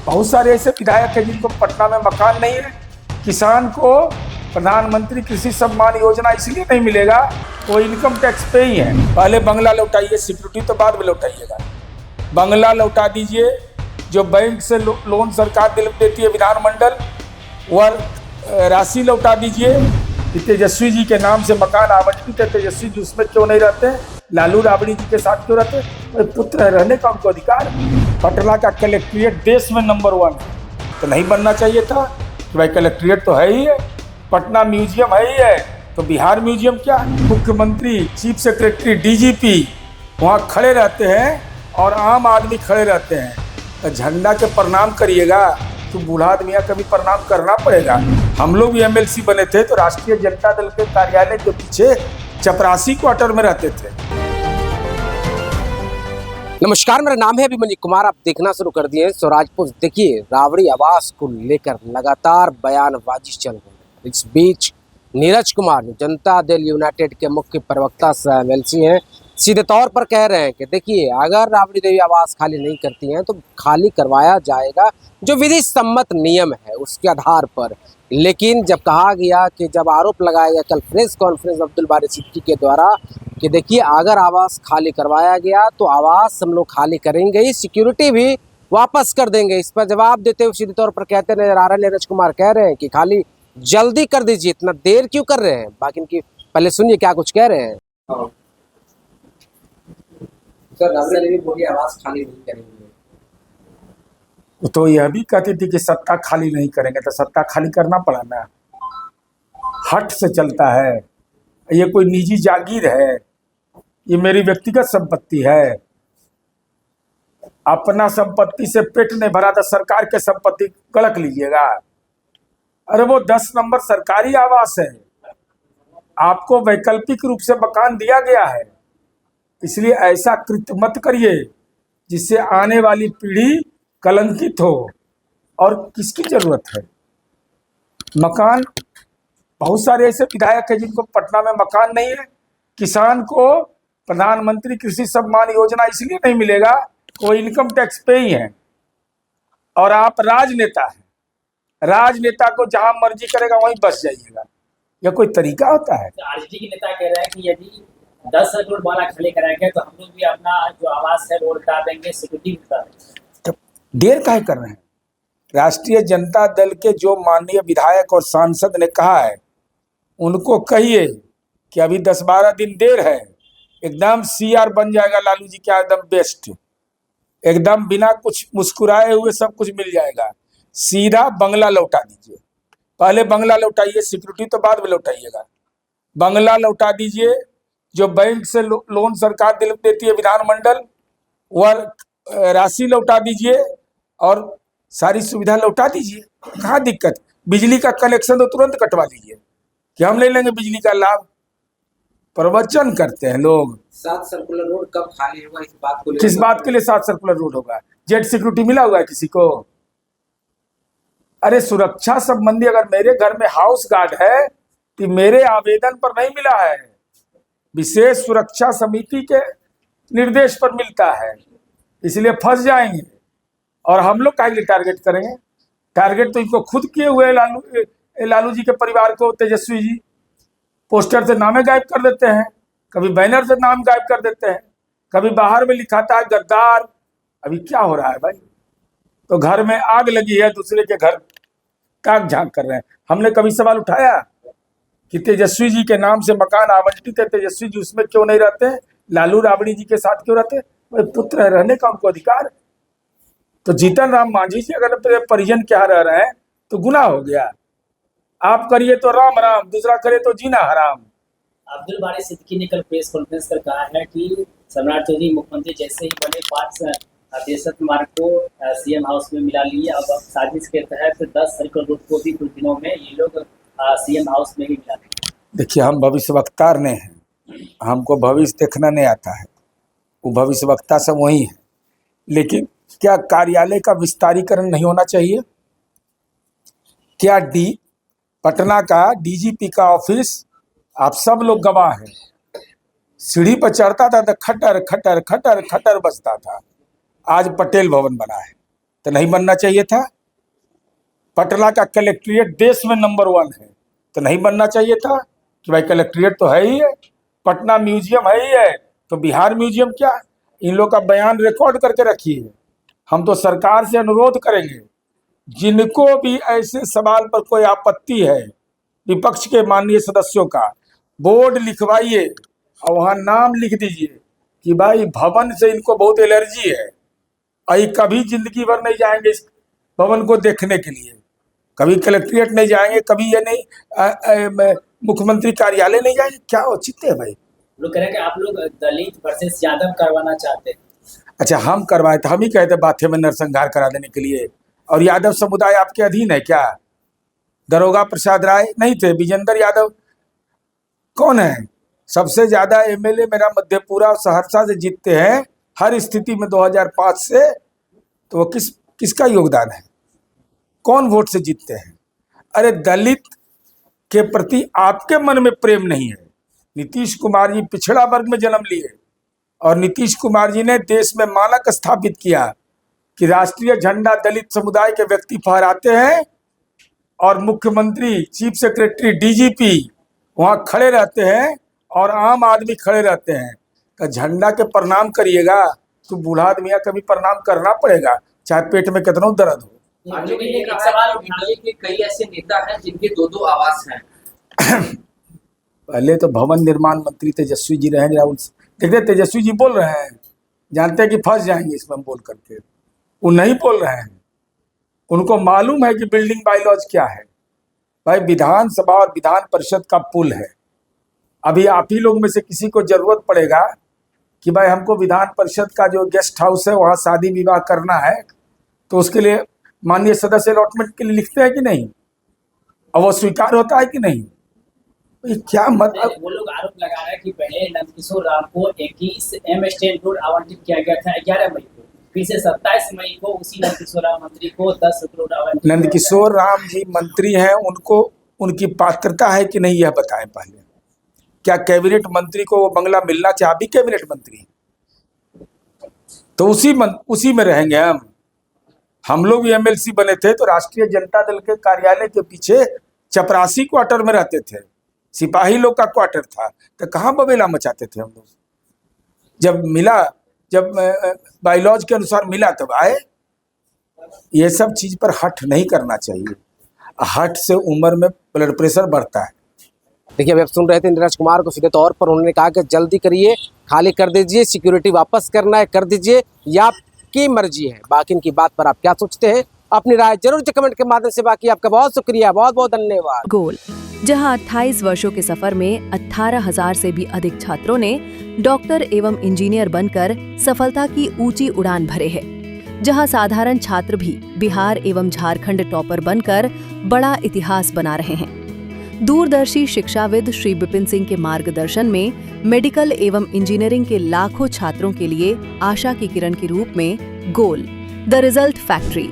बहुत सारे ऐसे विधायक हैं जिनको पटना में मकान नहीं है। किसान को प्रधानमंत्री कृषि सम्मान योजना इसलिए नहीं मिलेगा, वो इनकम टैक्स पे ही है। पहले बंगला लौटाइए, सिक्योरिटी तो बाद में लौटाइएगा। बंगला लौटा दीजिए, जो बैंक से लोन सरकार देती है विधानमंडल, वह राशि लौटा दीजिए। तेजस्वी जी के नाम से मकान आवंटित है, तेजस्वी जी उसमें क्यों नहीं रहते? लालू राबड़ी जी के साथ क्यों रहते? पुत्र है, रहने का उनको अधिकार। पटना का कलेक्ट्रेट देश में नंबर 1 है, तो नहीं बनना चाहिए था कि भाई कलेक्ट्रेट तो है ही है, पटना म्यूजियम है ही है, तो बिहार म्यूजियम क्या? मुख्यमंत्री, चीफ सेक्रेटरी, डीजीपी वहाँ खड़े रहते हैं और आम आदमी खड़े रहते हैं। तो झंडा के प्रणाम करिएगा तो बूढ़ा आदमी कभी प्रणाम करना पड़ेगा। हम लोग भी एमएलसी बने थे तो राष्ट्रीय जनता दल के कार्यालय के पीछे चपरासी क्वार्टर में रहते थे। नमस्कार, मेरा नाम है अभिमन्यु कुमार। आप देखना शुरू कर दिए स्वराज पोस्ट। देखिए, राबड़ी आवास को लेकर लगातार बयानबाजी चल रही है। इस बीच नीरज कुमार जनता दल यूनाइटेड के मुख्य प्रवक्ता एमएलसी हैं, सीधे तौर पर कह रहे हैं कि देखिए, अगर राबड़ी देवी आवास खाली नहीं करती हैं तो खाली करवाया जाएगा, जो विधि सम्मत नियम है उसके आधार पर। लेकिन जब कहा गया कि जब आरोप लगाया गया कल प्रेस कॉन्फ्रेंस अब्दुल बारी सिद्दीकी के द्वारा कि देखिए, अगर आवास खाली करवाया गया तो आवास हम लोग खाली करेंगे ही, सिक्योरिटी भी वापस कर देंगे। इस पर जवाब देते हुए सीधे तौर पर कहते नजर आ रहे नीरज कुमार कह रहे हैं कि खाली जल्दी कर दीजिए, इतना देर क्यों कर रहे हैं। बाकी इनकी पहले सुनिए क्या कुछ कह रहे हैं। सर, राबड़ी देवी बोली आवास खाली नहीं करेंगे, तो यह भी कहती थी कि सत्ता खाली नहीं करेंगे, तो सत्ता खाली करना पड़ा ना। हट से चलता है, ये कोई निजी जागीर है, ये मेरी व्यक्तिगत संपत्ति है। अपना संपत्ति से पेट नहीं भरा तो सरकार के संपत्ति गड़क लीजिएगा। अरे वो 10 नंबर सरकारी आवास है, आपको वैकल्पिक रूप से मकान दिया गया है, इसलिए ऐसा कृत्य मत करिए जिससे आने वाली पीढ़ी कलंकित हो। और किसकी जरूरत है मकान? बहुत सारे ऐसे विधायक हैं जिनको पटना में मकान नहीं है। किसान को प्रधानमंत्री कृषि सम्मान योजना इसलिए नहीं मिलेगा, वो इनकम टैक्स पे ही है। और आप राजनेता हैं, राजनेता को जहां मर्जी करेगा वहीं बस जाइएगा। यह कोई तरीका होता है? आरजेडी के नेता कह रहे हैं कि यदि 10 करोड़ वाला खाली कराएंगे तो हम लोग भी अपना जो आवास है वो लौटा देंगे, सिक्योरिटी लौटा देंगे। तो देर काहे कर रहे हैं? राष्ट्रीय जनता दल के जो माननीय विधायक और सांसद ने कहा है, उनको कहिए कि अभी 10-12 दिन देर है, एकदम सीआर बन जाएगा लालू जी क्या, एकदम बेस्ट, एकदम बिना कुछ मुस्कुराए हुए सब कुछ मिल जाएगा। सीधा बंगला लौटा दीजिए। पहले बंगला लौटाइए, सिक्योरिटी तो बाद में लौटाइएगा। बंगला लौटा दीजिए, जो बैंक से लोन सरकार देती है विधानमंडल, वह राशि लौटा दीजिए और सारी सुविधा लौटा दीजिए। कहाँ दिक्कत? बिजली का कनेक्शन तो तुरंत कटवा दीजिए कि हम ले लेंगे बिजली का लाभ। प्रवचन करते हैं लोग। 7 सर्कुलर रोड कब खाली होगा, इस बात को किस बात के लिए 7 सर्कुलर रोड होगा? जेट सिक्योरिटी मिला हुआ है किसी को? अरे सुरक्षा संबंधी अगर मेरे घर में हाउस गार्ड है तो मेरे आवेदन पर नहीं मिला है, विशेष सुरक्षा समिति के निर्देश पर मिलता है, इसलिए फंस जाएंगे। और हम लोग काहे के लिए टारगेट करेंगे? टारगेट तो इनको खुद किए हुए लालू जी के परिवार को। तेजस्वी जी पोस्टर से नामे गायब कर देते हैं, कभी बैनर से नाम गायब कर देते हैं, कभी बाहर में लिखाता है गद्दार। अभी क्या हो रहा है भाई? तो घर में आग लगी है, दूसरे के घर ताक झांक कर रहे हैं। हमने कभी सवाल उठाया कि तेजस्वी जी के नाम से मकान आवंटित है, तेजस्वी जी उसमें क्यों नहीं रहते? लालू राबड़ी जी के साथ क्यों रहते? पुत्र है, रहने का उनको अधिकार। तो जीतन राम मांझी जी अगर परिजन क्या रह रहे हैं तो गुनाह हो गया। आप करिए तो राम राम, दूसरा करे तो जीना हराम। अब्दुल बारी सिद्दीकी ने कल प्रेस कॉन्फ्रेंस कर कहा है कि सम्राट चौधरी मुख्यमंत्री जैसे ही बने 5 देशत मार्ग को सीएम हाउस में मिला लिए। अब साजिश के तहत 10 सर्कुलर रोड को भी कुछ दिनों में ये लोग सीएम हाउस में भी मिला देंगे। देखिए, हम भविष्यवक्ता ने हैं, हमको भविष्य देखना नहीं आता है, वो भविष्यवक्ता सब वही है। लेकिन क्या कार्यालय का विस्तारीकरण नहीं होना चाहिए? क्या पटना का डीजीपी का ऑफिस, आप सब लोग गवाह हैं, सीढ़ी पर चढ़ता था तो खटर खटर खटर खटर बजता था। आज पटेल भवन बना है, तो नहीं बनना चाहिए था। पटना का कलेक्ट्रेट देश में नंबर 1 है, तो नहीं बनना चाहिए था कि भाई कलेक्ट्रेट तो है ही है, पटना म्यूजियम है ही है, तो बिहार म्यूजियम क्या। इन लोग का बयान रिकॉर्ड करके रखिए। हम तो सरकार से अनुरोध करेंगे, जिनको भी ऐसे सवाल पर कोई आपत्ति है विपक्ष के माननीय सदस्यों का, बोर्ड लिखवाइए और वहाँ नाम लिख दीजिए कि भाई भवन से इनको बहुत एलर्जी है, और कभी जिंदगी भर नहीं जाएंगे इस भवन को देखने के लिए, कभी कलेक्ट्रेट नहीं जाएंगे, कभी ये नहीं मुख्यमंत्री कार्यालय नहीं जाएंगे। क्या औचित्य है भाई। लोग कह रहे हैं कि आप लोग दलित वर्सेस यादव करवाना चाहते हैं। अच्छा, हम करवाए थे, हम ही कहते बाथे में नरसंहार करा देने के लिए। और यादव समुदाय आपके अधीन है क्या? दरोगा प्रसाद राय नहीं थे? विजेंद्र यादव कौन है? सबसे ज्यादा एमएलए मेरा मधेपुरा और सहरसा से जीतते हैं हर स्थिति में 2005 से। तो वो किसका योगदान है? कौन वोट से जीतते हैं? अरे दलित के प्रति आपके मन में प्रेम नहीं है। नीतीश कुमार जी पिछड़ा वर्ग में जन्म लिए और नीतीश कुमार जी ने देश में मानक स्थापित किया कि राष्ट्रीय झंडा दलित समुदाय के व्यक्ति फहराते हैं और मुख्यमंत्री, चीफ सेक्रेटरी, डीजीपी वहां खड़े रहते हैं और आम आदमी खड़े रहते हैं। तो झंडा के प्रणाम करिएगा तो बूढ़ा आदमी कभी प्रणाम करना पड़ेगा, चाहे पेट में कितना दर्द हो। आगे भी एक सवाल उठाइए कि कई ऐसे नेता हैं जिनके 2 आवास हैं। पहले तो भवन निर्माण मंत्री तेजस्वी जी रहे, राहुल देखते तेजस्वी जी बोल रहे हैं, जानते हैं कि फंस जाएंगे इसमें बोल करके, वो नहीं बोल रहे हैं। उनको मालूम है कि बिल्डिंग बायलॉज क्या है। भाई विधानसभा और विधान परिषद का पुल है। अभी आप ही लोग में से किसी को जरूरत पड़ेगा कि भाई हमको विधान परिषद का जो गेस्ट हाउस है वहाँ शादी विवाह करना है, तो उसके लिए माननीय सदस्य अलॉटमेंट के लिए लिखते हैं कि नहीं, और वो स्वीकार होता है कि नहीं? क्या मतलब। वो लोग आरोप लगा रहे हैं कि पहले नंदकिशोर राम को 21 एम स्टैंड रोड आवंटित किया गया था 11 मई को, फिर से 27 मई को उसी नंदकिशोर राम मंत्री को 10 करोड़ आवंटित। नंदकिशोर राम जी मंत्री हैं, उनको उनकी पात्रता है कि नहीं यह बताएं पहले। क्या कैबिनेट मंत्री को वो बंगला मिलना चाहिए? अभी कैबिनेट मंत्री तो उसी में रहेंगे हम लोग भी एमएलसी बने थे तो राष्ट्रीय जनता दल के कार्यालय के पीछे चपरासी क्वार्टर में रहते थे, सिपाही लोग का क्वार्टर था, तो कहाँ बबेला मचाते थे हम लोग। जब बायलॉज के अनुसार मिला तब आए। ये सब चीज पर हट नहीं करना चाहिए, हट से उम्र में ब्लड प्रेशर बढ़ता है। देखिए, अभी आप सुन रहे थे नीरज कुमार को। सीधे तौर पर उन्होंने कहा कि जल्दी करिए, खाली कर दीजिए, सिक्योरिटी वापस करना है कर दीजिए, या आपकी मर्जी है। बाकी इनकी बात पर आप क्या सोचते हैं, अपनी राय जरूर कमेंट के माध्यम से। बाकी आपका बहुत शुक्रिया, बहुत बहुत धन्यवाद। गोल, जहां 28 वर्षों के सफर में 18,000 से भी अधिक छात्रों ने डॉक्टर एवं इंजीनियर बनकर सफलता की ऊंची उड़ान भरे है, जहां साधारण छात्र भी बिहार एवं झारखंड टॉपर बनकर बड़ा इतिहास बना रहे हैं। दूरदर्शी शिक्षाविद श्री विपिन सिंह के मार्गदर्शन में मेडिकल एवं इंजीनियरिंग के लाखों छात्रों के लिए आशा की किरण के रूप में गोल, द रिजल्ट फैक्ट्री,